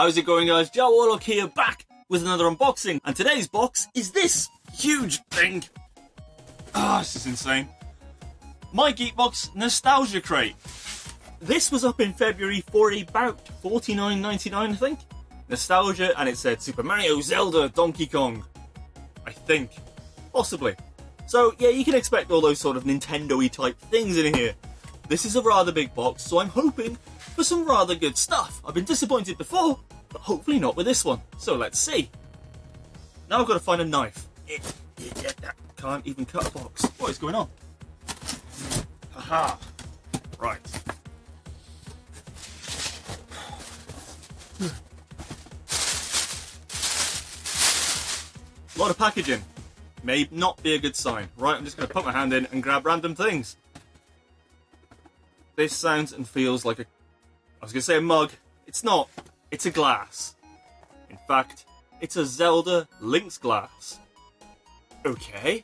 How's it going, guys? Jawarlock here, back with another unboxing, and today's box is this huge thing. This is insane. My Geekbox Nostalgia Crate. This was up in February for about $49.99, I think. Nostalgia, and it said Super Mario, Zelda, Donkey Kong. I think. Possibly. So, yeah, you can expect all those sort of Nintendo-y type things in here. This is a rather big box, so I'm hoping for some rather good stuff. I've been disappointed before, but hopefully not with this one. So let's see. Now I've got to find a knife. Can't even cut a box. What is going on? Aha. Right. A lot of packaging. May not be a good sign. Right, I'm just going to put my hand in and grab random things. This sounds and feels like I was going to say a mug. It's not. It's a glass. In fact, it's a Zelda Link's glass. Okay.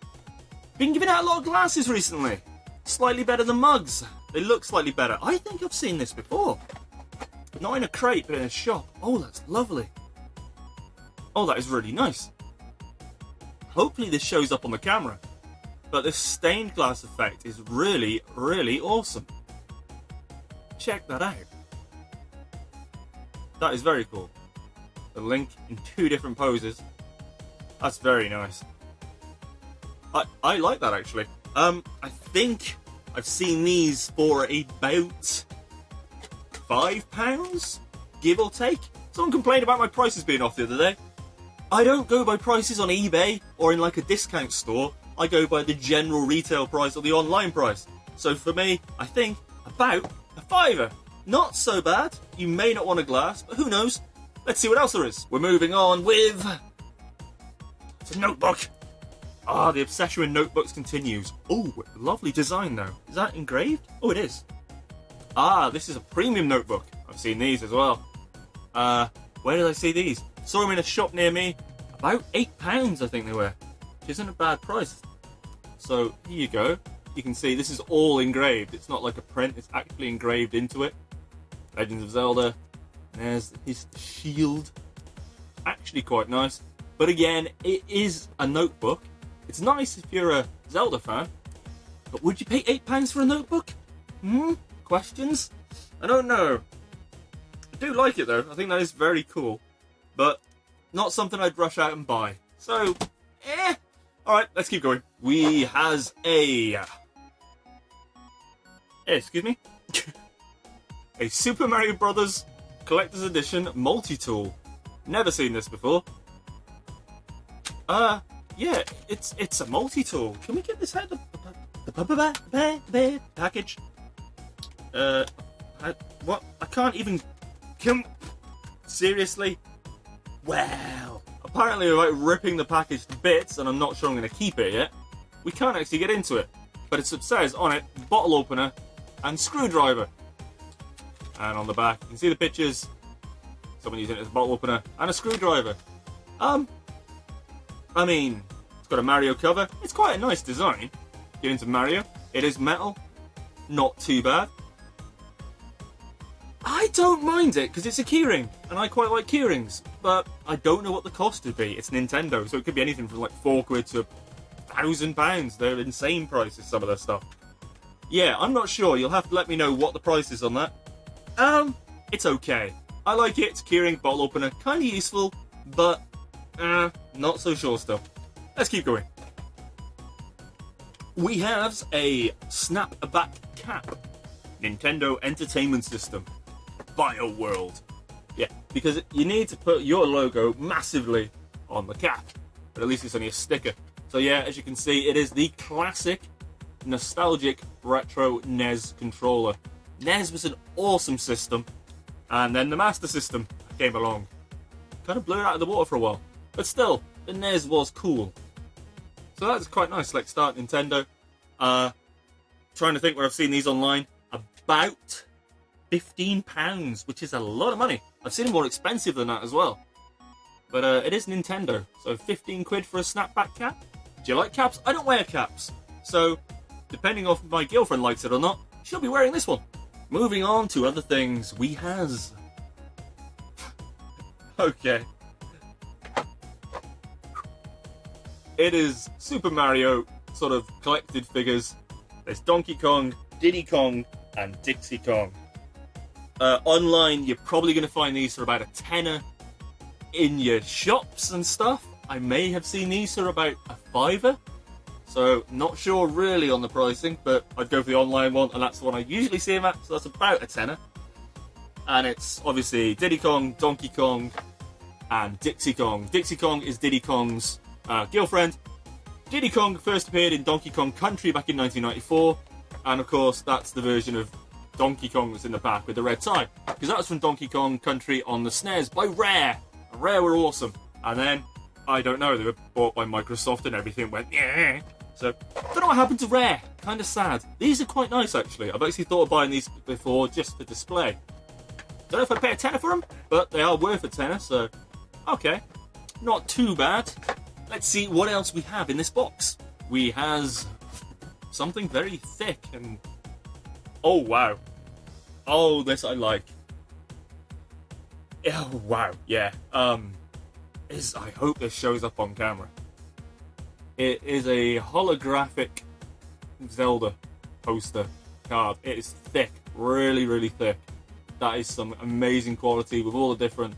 Been giving out a lot of glasses recently. Slightly better than mugs. They look slightly better. I think I've seen this before. Not in a crate, but in a shop. Oh, that's lovely. Oh, that is really nice. Hopefully this shows up on the camera. But this stained glass effect is really, really awesome. Check that out. That is very cool. The Link in two different poses. That's very nice. I like that actually. I think I've seen these for about £5, give or take. Someone complained about my prices being off the other day. I don't go by prices on eBay or in like a discount store. I go by the general retail price or the online price. So for me, I think about a £5. Not so bad. You may not want a glass, but who knows? Let's see what else there is. We're moving on with... It's a notebook. Ah, the obsession with notebooks continues. Oh, lovely design though. Is that engraved? Oh, it is. Ah, this is a premium notebook. I've seen these as well. Where did I see these? Saw them in a shop near me. About £8, I think they were. Which isn't a bad price. So, here you go. You can see this is all engraved. It's not like a print, it's actually engraved into it. Legends of Zelda. There's his shield. Actually quite nice. But again, it is a notebook. It's nice if you're a Zelda fan. But would you pay £8 for a notebook? Questions? I don't know. I do like it though. I think that is very cool. But not something I'd rush out and buy. So, Alright, let's keep going. We has a... excuse me? A Super Mario Brothers Collector's Edition Multitool. Never seen this before. Yeah, it's a multi-tool. Can we get this out of the package? What? I can't even... Seriously? Wow. Apparently without ripping the package to bits, and I'm not sure I'm going to keep it yet, we can't actually get into it. But it says on it, bottle opener and screwdriver. And on the back, you can see the pictures. Someone using it as a bottle opener and a screwdriver. I mean, it's got a Mario cover. It's quite a nice design. Get into Mario. It is metal. Not too bad. I don't mind it because it's a keyring, and I quite like keyrings. But I don't know what the cost would be. It's Nintendo, so it could be anything from like £4 to £1,000. They're insane prices, some of their stuff. Yeah, I'm not sure. You'll have to let me know what the price is on that. It's okay. I like it. It's a keyring, bottle opener, kind of useful, but not so sure still. Let's keep going. We have a Snapback Cap. Nintendo Entertainment System. BioWorld. Yeah, because you need to put your logo massively on the cap. But at least it's only a sticker. So yeah, as you can see, it is the classic, nostalgic, retro NES controller. NES was an awesome system. And then the Master System came along. Kind of blew it out of the water for a while. But still, the NES was cool. So that's quite nice, like start Nintendo. Trying to think where I've seen these online. About £15, which is a lot of money. I've seen them more expensive than that as well. But it is Nintendo, so 15 quid for a Snapback Cap. Do you like caps? I don't wear caps. So, depending on if my girlfriend likes it or not, she'll be wearing this one. Moving on to other things, we has Okay. It is Super Mario sort of collected figures. There's Donkey Kong, Diddy Kong, and Dixie Kong. Online, you're probably going to find these for about a tenner in your shops and stuff. I may have seen these for about a fiver. So, not sure really on the pricing, but I'd go for the online one, and that's the one I usually see them at, so that's about a tenner. And it's obviously Diddy Kong, Donkey Kong, and Dixie Kong. Dixie Kong is Diddy Kong's girlfriend. Diddy Kong first appeared in Donkey Kong Country back in 1994, and of course that's the version of Donkey Kong that's in the back with the red tie, because that was from Donkey Kong Country on the SNES by Rare. Rare were awesome, and then, I don't know, they were bought by Microsoft and everything went yeah. So, don't know what happened to Rare. Kind of sad. These are quite nice, actually. I've actually thought of buying these before just for display. Don't know if I'd pay a tenner for them, but they are worth a tenner, so okay. Not too bad. Let's see what else we have in this box. We has something very thick and... oh, wow. Oh, this I like. Oh, wow, yeah. I hope this shows up on camera. It is a holographic Zelda poster card. It is thick, really, really thick. That is some amazing quality with all the different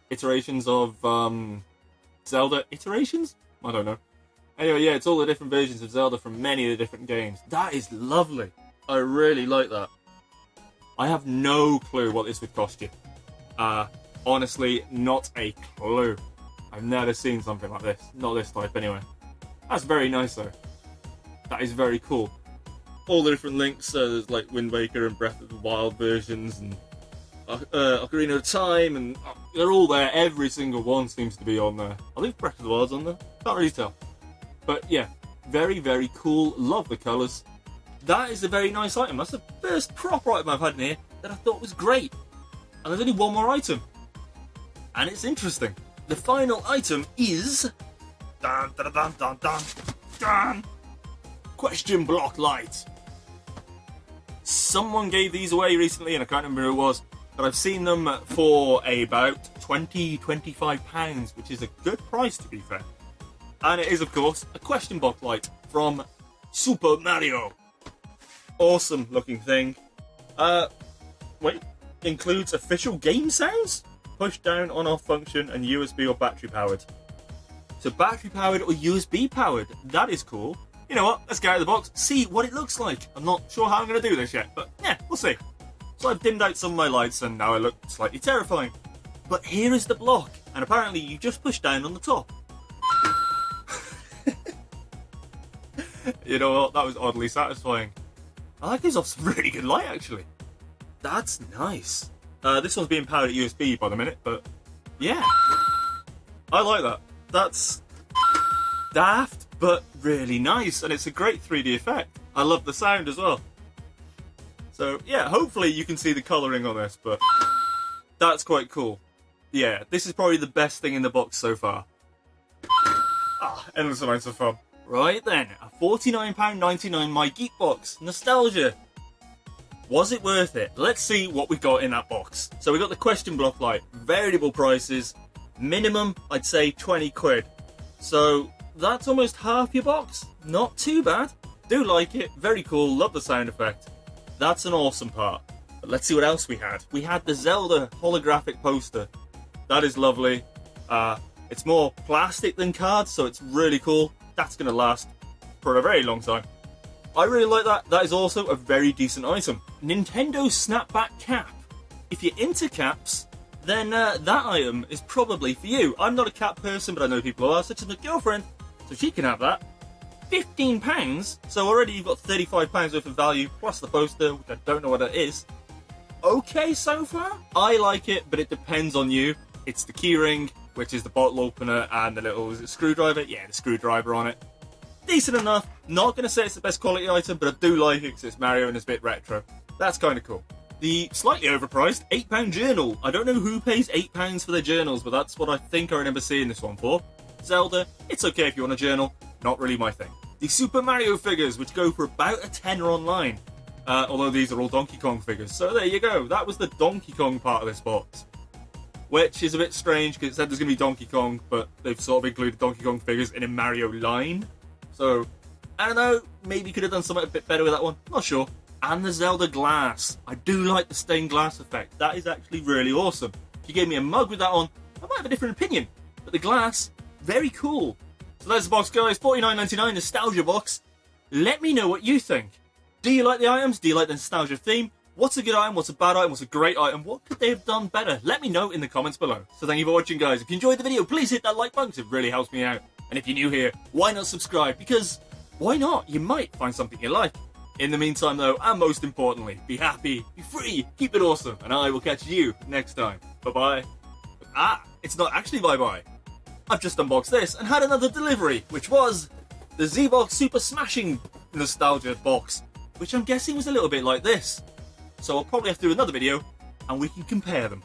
iterations of Zelda. Iterations? I don't know. Anyway, yeah, it's all the different versions of Zelda from many of the different games. That is lovely. I really like that. I have no clue what this would cost you. Honestly, not a clue. I've never seen something like this. Not this type, anyway. That's very nice, though. That is very cool. All the different links, there's like Wind Waker and Breath of the Wild versions, and Ocarina of Time, and they're all there. Every single one seems to be on there. I think Breath of the Wild's on there. Can't really tell. But yeah, very, very cool. Love the colours. That is a very nice item. That's the first proper item I've had in here that I thought was great. And there's only one more item. And it's interesting. The final item is... dun, dun, dun, dun, dun, dun. Question block light. Someone gave these away recently, and I can't remember who it was, but I've seen them for about £20-25, which is a good price, to be fair. And it is, of course, a question block light from Super Mario. Awesome looking thing. Wait, includes official game sounds? Push down, on off function, and USB or battery powered. So battery powered or USB powered, that is cool. You know what, let's get out of the box, see what it looks like. I'm not sure how I'm going to do this yet, but yeah, we'll see. So I've dimmed out some of my lights and now I look slightly terrifying. But here is the block, and apparently you just push down on the top. You know what, that was oddly satisfying. I like these off some really good light, actually. That's nice. This one's being powered at USB by the minute, but yeah. I like that. That's daft, but really nice, and it's a great 3D effect. I love the sound as well. So yeah, hopefully you can see the colouring on this, but that's quite cool. Yeah, this is probably the best thing in the box so far. Endless amounts of fun. Right then, a £49.99 My Geek box. Nostalgia. Was it worth it? Let's see what we got in that box. So we got the question block light, variable prices, minimum I'd say 20 quid. So that's almost half your box. Not too bad. Do like it, very cool, love the sound effect. That's an awesome part. But let's see what else we had. We had the Zelda holographic poster. That is lovely. It's more plastic than cards, so it's really cool. That's going to last for a very long time. I really like that. That is also a very decent item. Nintendo Snapback Cap. If you're into caps, then that item is probably for you. I'm not a cap person, but I know people who are, such as my girlfriend, so she can have that. £15, so already you've got £35 worth of value, plus the poster, which I don't know what it is. Okay so far. I like it, but it depends on you. It's the keyring, which is the bottle opener, and the little, is it screwdriver? Yeah, the screwdriver on it. Decent enough. Not going to say it's the best quality item, but I do like it because it's Mario and it's a bit retro. That's kind of cool. The slightly overpriced £8 journal. I don't know who pays £8 for their journals, but that's what I think I remember seeing this one for. Zelda, it's okay if you want a journal. Not really my thing. The Super Mario figures, which go for about a tenner online. Although these are all Donkey Kong figures. So there you go. That was the Donkey Kong part of this box. which is a bit strange because it said there's going to be Donkey Kong, but they've sort of included Donkey Kong figures in a Mario line. So, I don't know, maybe could have done something a bit better with that one, not sure. And the Zelda glass. I do like the stained glass effect. That is actually really awesome. If you gave me a mug with that on, I might have a different opinion. But the glass, very cool. So there's the box, guys. $49.99 nostalgia box. Let me know what you think. Do you like the items? Do you like the nostalgia theme? What's a good item? What's a bad item? What's a great item? What could they have done better? Let me know in the comments below. So thank you for watching, guys. If you enjoyed the video, please hit that like button because it really helps me out. And if you're new here, why not subscribe? Because why not? You might find something you like. In the meantime, though, and most importantly, be happy, be free, keep it awesome, and I will catch you next time. Bye-bye. Ah, it's not actually bye-bye. I've just unboxed this and had another delivery, which was the Z-Box Super Smashing Nostalgia box, which I'm guessing was a little bit like this. So I'll probably have to do another video, and we can compare them.